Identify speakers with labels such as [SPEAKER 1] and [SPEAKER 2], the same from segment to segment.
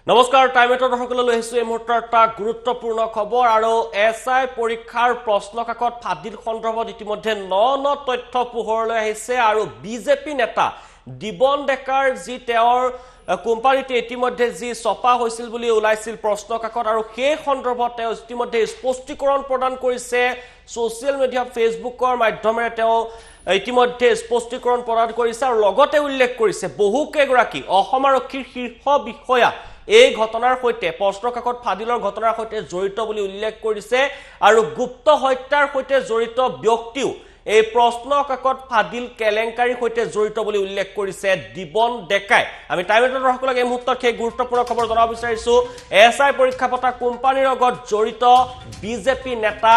[SPEAKER 1] নমস্কাৰ টাইমেটৰ দৰ্শকলৈ আহিছো এই মুহূৰ্তৰ এটা গুৰুত্বপূৰ্ণ খবৰ আৰু এছআই পৰীক্ষাৰ প্ৰশ্ন কাকত ফাদিল সন্দৰ্ভত ইতিমধ্যে ন তথ্য পোহৰলৈ আহিছে আৰু বিজেপি নেতা দিবন ডেকাৰ যি তেওঁৰ কোম্পানীতে ইতিমধ্যে যি ছপা হৈছিল বুলি ওলাইছিল প্ৰশ্ন কাকত আৰু সেই সন্দৰ্ভত তেওঁ ইতিমধ্যে স্পষ্টীকৰণ প্ৰদান কৰিছে সোশ্যাল মিডিয়া ফেসবুকৰ মাধ্যমেৰে তেওঁ ইতিমধ্যে স্পষ্টীকৰণ প্ৰদান কৰিছে আৰু লগতে উল্লেখ কৰিছে বহুকেইগৰাকী অসম আৰক্ষীৰ শীৰ্ষ বিষয়া এই ঘটনাৰ সৈতে প্ৰশ্ন কাকত ফাদিলৰ ঘটনাৰ সৈতে জড়িত বুলি উল্লেখ কৰিছে আৰু গুপ্ত হত্যাৰ সৈতে জড়িত ব্যক্তিও এই প্ৰশ্ন কাকত ফাদিল কেলেংকাৰীৰ সৈতে জড়িত বুলি উল্লেখ কৰিছে দিবন ডেকাই আমি টাইমেটৰ দৰ্শকক এই মুহূৰ্তত সেই গুৰুত্বপূৰ্ণ খবৰ জনাব বিচাৰিছো এছআই পৰীক্ষা পতা কোম্পানীৰ লগত জড়িত বিজেপি নেতা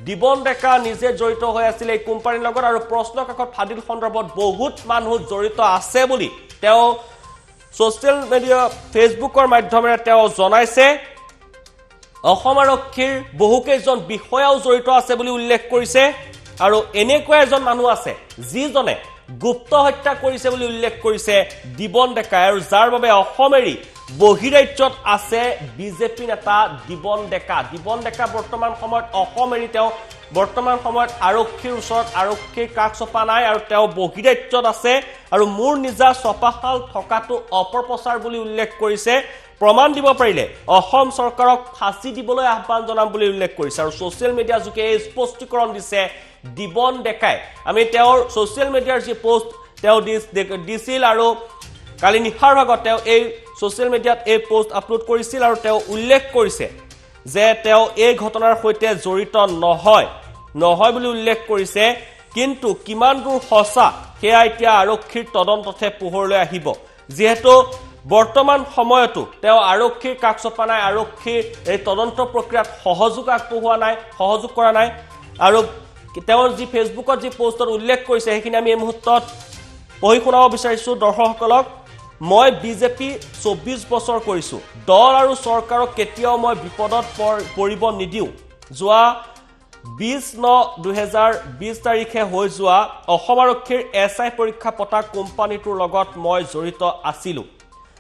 [SPEAKER 1] দিবন ডেকা নিজে জড়িত হৈ আছিল এই কোম্পানীৰ লগত আৰু প্ৰশ্ন কাকত ফাদিল সন্দৰ্ভত বহুত মানুহ জড়িত আছে বুলি তেওঁ সোশ্যাল মিডিয়া ফেসবুকৰ মাধ্যমেৰে তেওঁ জনাইছে অসম আৰক্ষীৰ বহুকেইজন বিষয়াও জড়িত আছে বুলি উল্লেখ কৰিছে আৰু এনেকুৱা এজন মানুহ আছে যিজনে গুপ্ত হত্যা কৰিছে বুলি উল্লেখ কৰিছে দিবন ডেকা আৰু যাৰ বাবে অসমেৰি বহিৰাজ্যত আছে বিজেপি নেতা দিবন ডেকা বৰ্তমান সময়ত অসমেৰি তেওঁ বৰ্তমান সময়ত আৰক্ষীৰ ওচৰত আৰক্ষীৰ কাষ চপা নাই আৰু তেওঁ বহিৰাজ্যত আছে আৰু মোৰ নিজা ছপাশাল থকাটো অপপ্ৰচাৰ বুলি উল্লেখ কৰিছে প্ৰমাণ দিব পাৰিলে অসম চৰকাৰক ফাঁচি দিবলৈ আহ্বান জনাম বুলি উল্লেখ কৰিছে আৰু সোশ্যাল মিডিয়া যোগে এই স্পষ্টীকৰণ দিছে দিবন ডেকাই আমি তেওঁৰ সোশ্যাল মিডিয়াৰ যি পোষ্ট তেওঁ দিছিল আৰু কালি নিশাৰ ভাগত তেওঁ এই সোশ্যাল মিডিয়াত এই পোষ্ট আপলোড কৰিছিল আৰু তেওঁ উল্লেখ কৰিছে যে তেওঁ এই ঘটনাৰ সৈতে জড়িত নহয় বুলি উল্লেখ কৰিছে কিন্তু কিমান দূৰ সঁচা সেয়া এতিয়া আৰক্ষীৰ তদন্ততে পোহৰলৈ আহিব যেহেতু বৰ্তমান সময়তো তেওঁ আৰক্ষীৰ কাষ চপা নাই আৰক্ষীৰ এই তদন্ত প্ৰক্ৰিয়াত সহযোগ কৰা নাই আৰু তেওঁৰ যি ফেসবুকত যি পোষ্টত উল্লেখ কৰিছে সেইখিনি আমি এই মুহূৰ্তত পঢ়ি শুনাব বিচাৰিছো দৰ্শকসকলক মই বিজেপি 24 বছৰ কৰিছো দল আৰু চৰকাৰক কেতিয়াও মই বিপদত পৰিব নিদিও যোৱা 20/9/2020 তাৰিখে হৈ যোৱা অসম আৰক্ষীৰ এছআই পৰীক্ষা পতা কোম্পানীটোৰ লগত মই জড়িত আছিলো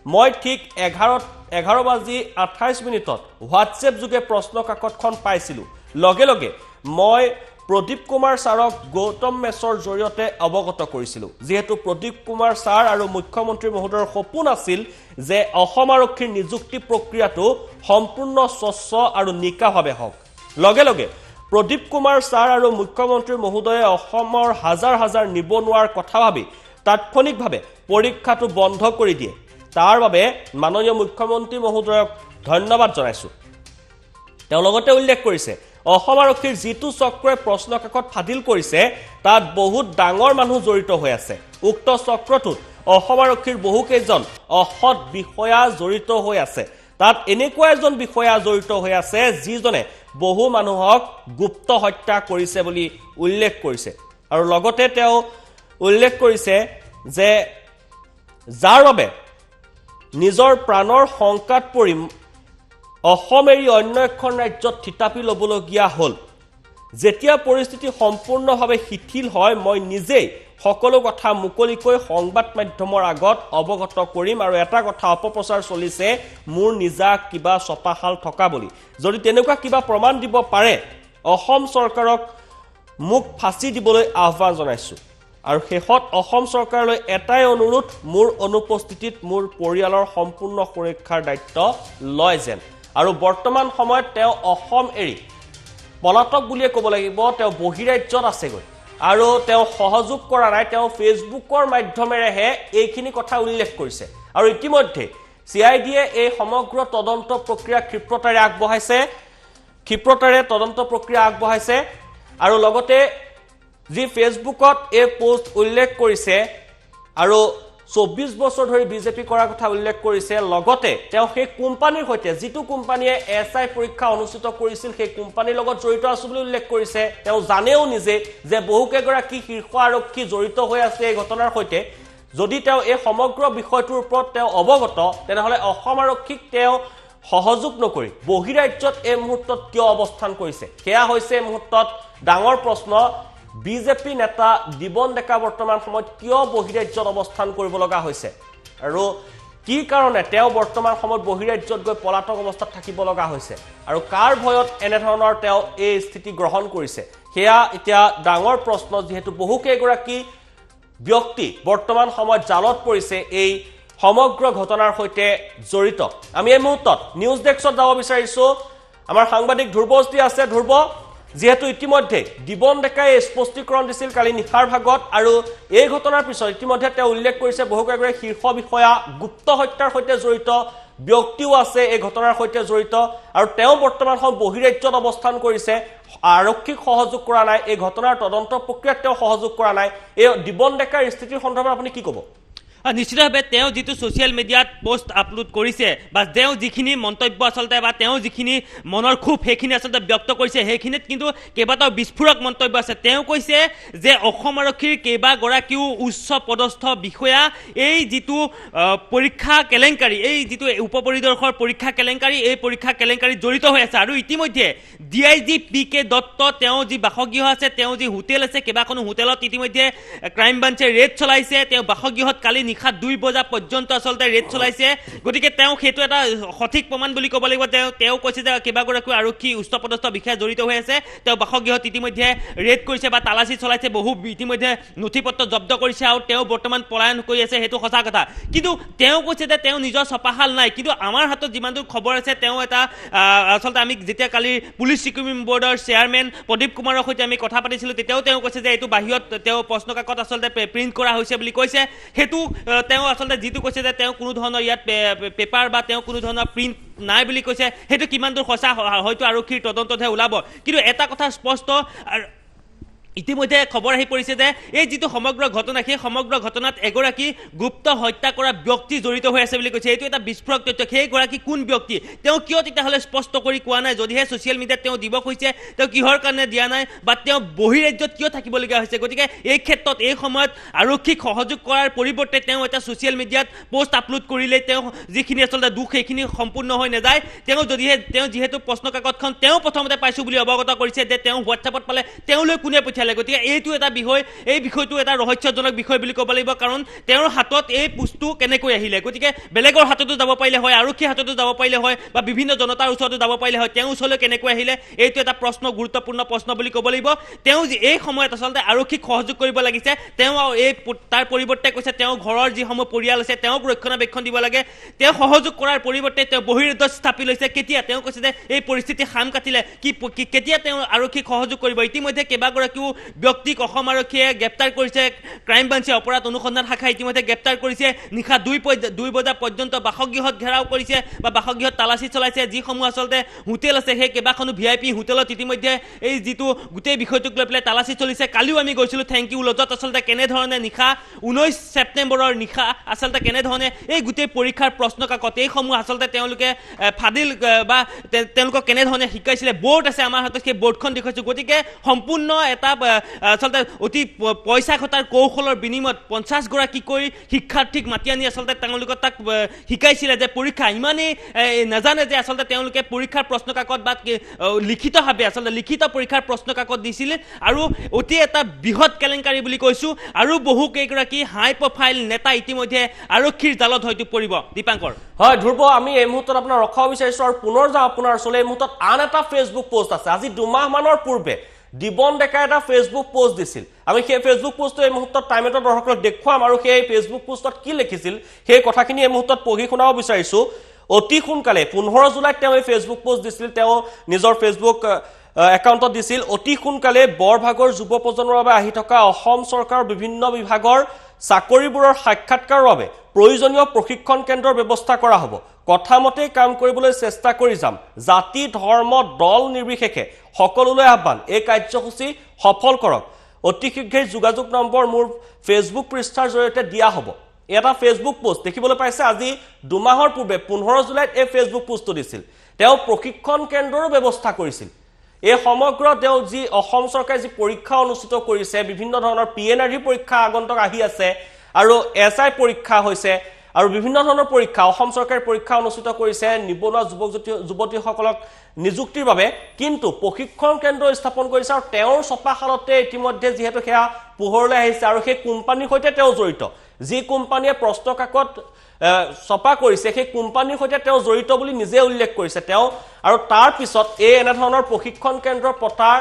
[SPEAKER 1] মই ঠিক 11:28 হোৱাটছএপ যোগে প্ৰশ্ন কাকতখন পাইছিলো লগে মই প্ৰদীপ কুমাৰ ছাৰক গৌতম মেছৰ জৰিয়তে অৱগত কৰিছিলো যেহেতু প্ৰদীপ কুমাৰ ছাৰ আৰু মুখ্যমন্ত্ৰী মহোদয়ৰ সপোন আছিল যে অসম আৰক্ষীৰ নিযুক্তি প্ৰক্ৰিয়াটো সম্পূৰ্ণ স্বচ্ছ আৰু নিকাভাৱে হওক লগে প্ৰদীপ কুমাৰ ছাৰ আৰু মুখ্যমন্ত্ৰী মহোদয়ে অসমৰ হাজাৰ নিবনুৱাৰ কথা ভাবি তাৎক্ষণিকভাৱে পৰীক্ষাটো বন্ধ কৰি দিয়ে তাৰ বাবে মাননীয় মুখ্যমন্ত্ৰী মহোদয়ক ধন্যবাদ জনাইছো তেওঁ লগতে উল্লেখ কৰিছে অসম আৰক্ষীৰ যিটো চক্ৰই প্ৰশ্ন কাকত ফাদিল কৰিছে তাত বহুত ডাঙৰ মানুহ জড়িত হৈ আছে উক্ত চক্ৰটোত অসম আৰক্ষীৰ বহুকেইজন অসৎ বিষয়া জড়িত হৈ আছে তাত এনেকুৱা এজন বিষয়া জড়িত হৈ আছে যিজনে বহু মানুহক গুপ্ত হত্যা কৰিছে বুলি উল্লেখ কৰিছে আৰু লগতে তেওঁ উল্লেখ কৰিছে যে যাৰ বাবে নিজৰ প্ৰাণৰ সংকট পৰি অসম এৰি অন্য এখন ৰাজ্যত থিতাপি ল'বলগীয়া হ'ল যেতিয়া পৰিস্থিতি সম্পূৰ্ণভাৱে শিথিল হয় মই নিজেই সকলো কথা মুকলিকৈ সংবাদ মাধ্যমৰ আগত অৱগত কৰিম আৰু এটা কথা অপপ্ৰচাৰ চলিছে মোৰ নিজা কিবা ছপাশাল থকা বুলি যদি তেনেকুৱা কিবা প্ৰমাণ দিব পাৰে অসম চৰকাৰক মোক ফাঁচি দিবলৈ আহ্বান জনাইছো আৰু শেষত অসম চৰকাৰলৈ এটাই অনুৰোধ মোৰ অনুপস্থিতিত মোৰ পৰিয়ালৰ সম্পূৰ্ণ সুৰক্ষাৰ দায়িত্ব লয় যেন আৰু বৰ্তমান সময়ত তেওঁ অসম এৰি পলাতক বুলিয়ে ক'ব লাগিব তেওঁ বহিৰাজ্যত আছেগৈ আৰু তেওঁ সহযোগ কৰা নাই তেওঁ ফেসবুকৰ মাধ্যমেৰেহে এইখিনি কথা উল্লেখ কৰিছে আৰু ইতিমধ্যে সিআইডিয়ে এই সমগ্ৰ তদন্ত প্ৰক্ৰিয়া ক্ষিপ্ৰতাৰে তদন্ত প্ৰক্ৰিয়া আগবঢ়াইছে আৰু লগতে যি ফেসবুকত এই পোষ্ট উল্লেখ কৰিছে আৰু 24 বছৰ ধৰি বিজেপি কৰাৰ কথা উল্লেখ কৰিছে লগতে তেওঁ সেই কোম্পানীৰ সৈতে যিটো কোম্পানীয়ে এছআই পৰীক্ষা অনুষ্ঠিত কৰিছিল সেই কোম্পানীৰ লগত জড়িত আছে বুলি উল্লেখ কৰিছে তেওঁ জানেও নিজে যে বহুকেইগৰাকী শীৰ্ষ আৰক্ষী জড়িত হৈ আছে এই ঘটনাৰ সৈতে যদি তেওঁ এই সমগ্ৰ বিষয়টোৰ ওপৰত তেওঁ অৱগত তেনেহলে অসম আৰক্ষীক তেওঁ সহযোগ নকৰি বহিৰাজ্যত এই মুহূৰ্তত কিয় অৱস্থান কৰিছে সেয়া হৈছে এই মুহূৰ্তত ডাঙৰ প্ৰশ্ন বিজেপি নেতা দিবন ডেকা বৰ্তমান সময়ত কিয় বহিৰাজ্যত অৱস্থান কৰিব লগা হৈছে আৰু কি কাৰণে তেওঁ বৰ্তমান সময়ত বহিৰাজ্যত গৈ পলাতক অৱস্থাত থাকিব লগা হৈছে আৰু কাৰ ভয়ত এনেধৰণৰ তেওঁ এই স্থিতি গ্ৰহণ কৰিছে সেয়া এতিয়া ডাঙৰ প্ৰশ্ন যেহেতু বহুকেইগৰাকী ব্যক্তি বৰ্তমান সময়ত জালত পৰিছে এই সমগ্ৰ ঘটনাৰ সৈতে জড়িত আমি এই মুহূৰ্তত নিউজ ডেস্কত যাব বিচাৰিছো আমাৰ সাংবাদিক ধ্ৰুৱজ্যোতি আছে ধ্ৰুৱ যেহেতু ইতিমধ্যে দিবন ডেকাই স্পষ্টীকৰণ দিছিল কালি নিশাৰ ভাগত আৰু এই ঘটনাৰ পিছত ইতিমধ্যে তেওঁ উল্লেখ কৰিছে বহুকেইগৰাকী শীৰ্ষ বিষয়া গুপ্ত হত্যাৰ সৈতে জড়িত ব্যক্তিও আছে এই ঘটনাৰ সৈতে জড়িত আৰু তেওঁ বৰ্তমান সময় বহিৰাজ্যত অৱস্থান কৰিছে আৰক্ষীক সহযোগ কৰা নাই এই ঘটনাৰ তদন্ত প্ৰক্ৰিয়াত তেওঁ সহযোগ কৰা নাই এই দিবন ডেকাৰ স্থিতিৰ সন্দৰ্ভত আপুনি কি ক'ব
[SPEAKER 2] নিশ্চিতভাৱে তেওঁ যেটো সোশ্যাল মিডিয়াত পোষ্ট আপলোড কৰিছে বা তেওঁ যিখিনি মন্তব্য আসলতে বা তেওঁ যিখিনি মনৰ খুব হেখিনি আসলতে ব্যক্ত কৰিছে হেখিনিত কিন্তু কেবাটাও বিস্ফোৰক মন্তব্য আছে তেওঁ কৈছে যে অসম আৰক্ষীৰ কেবাগৰাকীও উচ্চ পদস্থ বিষয়া এই যেটো পৰীক্ষা কেলেংকাৰী এই যেটো উপপৰিদৰ্শকৰ পৰীক্ষা কেলেংকাৰী এই পৰীক্ষা কেলেংকাৰী জড়িত হৈ আছে আৰু ইতিমধ্যে ডিআইজি পিকে দত্ত তেওঁ যি বাসগৃহ আছে তেওঁ যি হোটেল আছে কেবাখনো হোটেলত ইতিমধ্যে ক্ৰাইম ব্ৰাঞ্চে ৰেড চলাইছে তেওঁ বাসগৃহত কালি নিশা 2 বজা পৰ্যন্ত আসলতে ৰেড চলাইছে গতিকে তেওঁ হেতু এটা সঠিক প্ৰমাণ বুলি ক'ব লাগিব তেওঁ কৈছে যে কেবাগৰাকী আৰক্ষী উচ্চপদস্থ বিষয়া জড়িত হৈ আছে তেওঁ বাসগৃহত ইতিমধ্যে ৰেড কৰিছে বা তালাচী চলাইছে বহু ইতিমধ্যে নথিপত্ৰ জব্দ কৰিছে আৰু তেওঁ বৰ্তমান পলায়ন কৰি আছে হেতু সঁচা কথা কিন্তু তেওঁ কৈছে যে তেওঁ নিজৰ সপাহাল নাই কিন্তু আমাৰ হাতত যিমানটো খবৰ আছে তেওঁ এটা আসলতে আমি যেতিয়া কালি পুলিচ ৰিক্ৰুটমেণ্ট বৰ্ডৰ চেয়াৰমেন প্ৰদীপ কুমাৰৰ সৈতে আমি কথা পাতিছিলো তেতিয়াও তেওঁ কৈছে যে এইটো বাহিৰত তেওঁ প্ৰশ্নকাকত আসলতে প্ৰিন্ট কৰা হৈছে বুলি কৈছে হেতু তেওঁ আসলতে যেটো কৈছে যে তেওঁ কোনো ধৰণৰ ইয়াত পেপাৰ বা তেওঁ কোনো ধৰণৰ প্ৰিন্ট নাই বুলি কৈছে হেতু কিমান দূৰ সঁচা হয়তো আৰক্ষীৰ তদন্ততহে ওলাব কিন্তু এটা কথা স্পষ্ট ইতিমধ্যে খবৰ আহি পৰিছে যে এই যেটো সমগ্ৰ ঘটনা সেই সমগ্ৰ ঘটনাত এগৰাকী গুপ্ত হত্যা কৰা ব্যক্তি জড়িত হৈ আছে বুলি কৈছে এইটো এটা বিস্ফোৰক তথ্য সেই গৰাকী কোন ব্যক্তি তেওঁ কিয় তেতিয়াহলে স্পষ্ট কৰি কোৱা নাই যদিহে সোশ্যাল মিডিয়াত তেওঁ দিব কৈছে তেওঁ কিহৰ কাৰণে দিয়া নাই বা তেওঁ বহিৰাজ্যত কিয় থাকিবলগীয়া হৈছে গতিকে এই ক্ষেত্ৰত এই সময়ত আৰক্ষীক সহযোগ কৰাৰ পৰিৱৰ্তে তেওঁ এটা সোশ্যাল মিডিয়াত পোষ্ট আপলোড কৰিলে তেওঁ যিখিনি আসলতে দুখ সেইখিনি সম্পূৰ্ণ হৈ নাযায় তেওঁ যেহেতু প্ৰশ্নকাকতখন তেওঁ প্ৰথমতে পাইছো বুলি অৱগত কৰিছে যে তেওঁ হোৱাটছআপত পালে তেওঁলৈ কোনে গতিকে এইটো এটা বিষয় এই বিষয়টো এটা ৰহস্যজনক বিষয় বুলি ক'ব লাগিব কাৰণ তেওঁৰ হাতত এই পুস্তু কেনেকৈ আহিলে গতিকে বেলেগৰ হাততো যাব পাৰিলে হয় আৰক্ষীৰ হাততো যাব পাৰিলে হয় বা বিভিন্ন জনতাৰ ওচৰতো যাব পাৰিলে হয় তেওঁ ওচৰলৈ কেনেকৈ আহিলে এইটো এটা প্ৰশ্ন গুৰুত্বপূৰ্ণ প্ৰশ্ন বুলি ক'ব লাগিব তেওঁ এই সময়ত আসলতে আৰক্ষীক সহযোগ কৰিব লাগিছে তেওঁ এই তাৰ পৰিৱৰ্তে কৈছে তেওঁ ঘৰৰ যিসমূহ পৰিয়াল আছে তেওঁক ৰক্ষণাবেক্ষণ দিব লাগে তেওঁ সহযোগ কৰাৰ পৰিৱৰ্তে তেওঁ বহিৰাজ্যত স্থাপি লৈছে কেতিয়া তেওঁ কৈছে যে এই পৰিস্থিতি খাম কাটিলে কেতিয়া তেওঁ আৰক্ষীক সহযোগ কৰিব ইতিমধ্যে কেবাগৰাকীও ব্যক্তিক অসম আৰক্ষীয়ে গ্ৰেপ্তাৰ কৰিছে ক্ৰাইম ব্ৰাঞ্চে অপৰাধ অনুসন্ধান শাখাই ইতিমধ্যে গ্ৰেপ্তাৰ কৰিছে নিশা 2 বজা পৰ্যন্ত বাসগৃহত ঘেৰাও কৰিছে বা বাসগৃহত তালাচী চলাইছে যিসমূহ আসলতে হোটেল আছে সেই কেবাখনো ভিআইপি হোটেলত ইতিমধ্যে এই যেটো গোটেই বিষয়টোক লৈ পেলাই তালাচী চলিছে কালিও আমি গৈছিলো থ্যাংক ইউ লজত আসলতে কেনেধৰণে নিশা 19 ছেপ্টেম্বৰৰ নিশা আসলতে কেনেধৰণে এই গোটেই পৰীক্ষাৰ প্ৰশ্নকাকত এইসমূহ আসলতে তেওঁলোকে ফাদিল বা তেওঁলোকক কেনেধৰণে শিকাইছিলে বোৰ্ড আছে আমাৰ হাতত সেই বোৰ্ডখন দেখুৱাইছো গতিকে সম্পূৰ্ণ এটা আসলতে অতি পইচা খটাৰ কৌশলৰ বিনিময়ত 50 গৰাকীকৈ শিক্ষাৰ্থীক মাতি আনি আসলতে তেওঁলোকক তাক শিকাইছিলে যে পৰীক্ষা ইমানেই নাজানে যে আসলতে তেওঁলোকে পৰীক্ষাৰ প্ৰশ্নকাকত বা লিখিতভাৱে আসলতে লিখিত পৰীক্ষাৰ প্ৰশ্নকাকত দিছিল আৰু অতি এটা বৃহৎ কেলেংকাৰী বুলি কৈছো আৰু বহু কেইগৰাকী হাই প্ৰফাইল নেতা ইতিমধ্যে আৰক্ষীৰ জালত হয়তো পৰিব দীপাংকৰ
[SPEAKER 1] হয় ধ্ৰুৱ আমি এই মুহূৰ্তত আপোনাৰ ৰখাব বিচাৰিছো আৰু পুনৰ যাওঁ আপোনাৰ ওচৰলৈ এই মুহূৰ্তত আন এটা ফেচবুক পোষ্ট আছে আজি 2 মাহ মানৰ পূৰ্বে দিবন ডেকা এটা ফেচবুক পোষ্ট দিছিল আমি সেই ফেচবুক পোষ্টটো এই মুহূৰ্তত টাইমেটৰ দৰ্শকক দেখুৱাম আৰু সেই ফেচবুক পোষ্টত কি লিখিছিল সেই কথাখিনি এই মুহূৰ্তত পঢ়ি শুনাব বিচাৰিছো অতি সোনকালে 15 জুলাইত তেওঁ এই ফেচবুক পোষ্ট দিছিল তেওঁ নিজৰ ফেচবুক একাউণ্টত দিছিল অতি সোনকালে বৰভাগৰ যুৱ প্ৰজন্মৰ বাবে আহি থকা অসম চৰকাৰৰ বিভিন্ন বিভাগৰ চাকৰিবোৰৰ সাক্ষাৎকাৰৰ বাবে প্ৰয়োজনীয় প্ৰশিক্ষণ কেন্দ্ৰৰ ব্যৱস্থা কৰা হ'ব কথামতে কাম কৰিবলৈ চেষ্টা কৰি যাম জাতি ধৰ্ম দল নিৰ্বিশেষে সকলোলৈ আহ্বান এই কাৰ্যসূচী সফল কৰক অতি শীঘ্ৰেই যোগাযোগ নম্বৰ মোৰ ফেচবুক পৃষ্ঠাৰ জৰিয়তে দিয়া হ'ব এটা ফেচবুক পোষ্ট দেখিবলৈ পাইছে আজি 2 মাহৰ পূৰ্বে 15 জুলাইত এই ফেচবুক পোষ্টটো দিছিল তেওঁ প্ৰশিক্ষণ কেন্দ্ৰৰ ব্যৱস্থা কৰিছিল এই সমগ্ৰ তেওঁ যি অসম চৰকাৰে যি পৰীক্ষা অনুষ্ঠিত কৰিছে বিভিন্ন ধৰণৰ পিএনআৰডি পৰীক্ষা আগন্তুক আহি আছে আৰু এসআই পৰীক্ষা হৈছে আৰু বিভিন্ন ধৰণৰ পৰীক্ষা অসম চৰকাৰে পৰীক্ষা অনুষ্ঠিত কৰিছে নিবনুৱা যুৱতীসকলক নিযুক্তিৰ বাবে কিন্তু প্ৰশিক্ষণ কেন্দ্ৰ স্থাপন কৰিছে আৰু তেওঁৰ সপাহালতে ইতিমধ্যে যেহেতু সেয়া পোহৰলৈ আহিছে আৰু সেই কোম্পানীৰ সৈতে তেওঁ জড়িত যি কোম্পানীয়ে প্ৰশ্নকাকত ছপা কৰিছে সেই কোম্পানীৰ সৈতে তেওঁ জড়িত বুলি নিজে উল্লেখ কৰিছে তেওঁ আৰু তাৰ পিছত এনে ধৰণৰ প্ৰশিক্ষণ কেন্দ্ৰ পতাৰ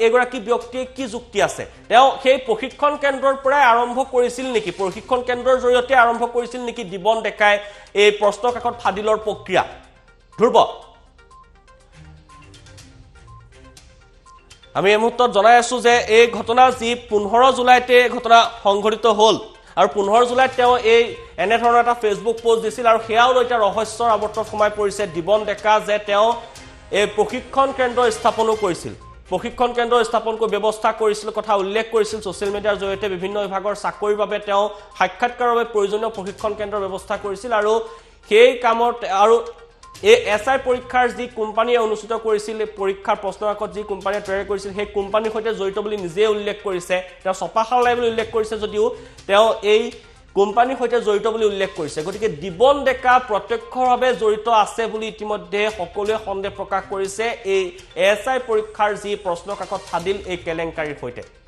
[SPEAKER 1] এগৰাকী ব্যক্তিয়ে কি যুক্তি আছে তেওঁ সেই প্ৰশিক্ষণ কেন্দ্ৰৰ পৰাই আৰম্ভ কৰিছিল নেকি প্ৰশিক্ষণ কেন্দ্ৰৰ জৰিয়তে আৰম্ভ কৰিছিল নেকি দিবন ডেকাই এই প্ৰশ্ন কাকত ফাদিলৰ প্ৰক্ৰিয়া ধ্ৰুৱ আমি এই মুহূৰ্তত জনাই আছো যে এই ঘটনা যি 15 জুলাইতে ঘটনা সংঘটিত হ'ল আৰু 15 জুলাইত তেওঁ এই এনে ধৰণৰ এটা ফেচবুক পোষ্ট দিছিল আৰু সেয়াও এতিয়া ৰহস্যৰ আৱৰ্তত সোমাই পৰিছে দিবন ডেকা যে তেওঁ এই প্ৰশিক্ষণ কেন্দ্ৰ স্থাপনো কৰিছিল প্ৰশিক্ষণ কেন্দ্ৰ স্থাপন কৰি ব্যৱস্থা কৰিছিল কথা উল্লেখ কৰিছিল সোশ্যাল মিডিয়াৰ জৰিয়তে বিভিন্ন বিভাগৰ চাকৰিৰ বাবে তেওঁ সাক্ষাৎকাৰৰ বাবে প্ৰয়োজনীয় প্ৰশিক্ষণ কেন্দ্ৰৰ ব্যৱস্থা কৰিছিল আৰু সেই কামত আৰু এই এসআই পৰীক্ষাৰ যি কোম্পানীয়ে অনুষ্ঠিত কৰিছিল পৰীক্ষাৰ প্ৰশ্নকাকত যি কোম্পানীয়ে তৈয়াৰ কৰিছিল সেই কোম্পানীৰ সৈতে জড়িত বুলি নিজে উল্লেখ কৰিছে তেওঁ ছপাশাল নাই বুলি উল্লেখ কৰিছে যদিও তেওঁ এই কোম্পানীৰ সৈতে জড়িত বুলি উল্লেখ কৰিছে গতিকে দিবন ডেকা প্ৰত্যক্ষভাৱে জড়িত আছে বুলি ইতিমধ্যে সকলোৱে সন্দেহ প্ৰকাশ কৰিছে এই এসআই পৰীক্ষাৰ যি প্ৰশ্নকাকত ফাদিল এই কেলেংকাৰীৰ সৈতে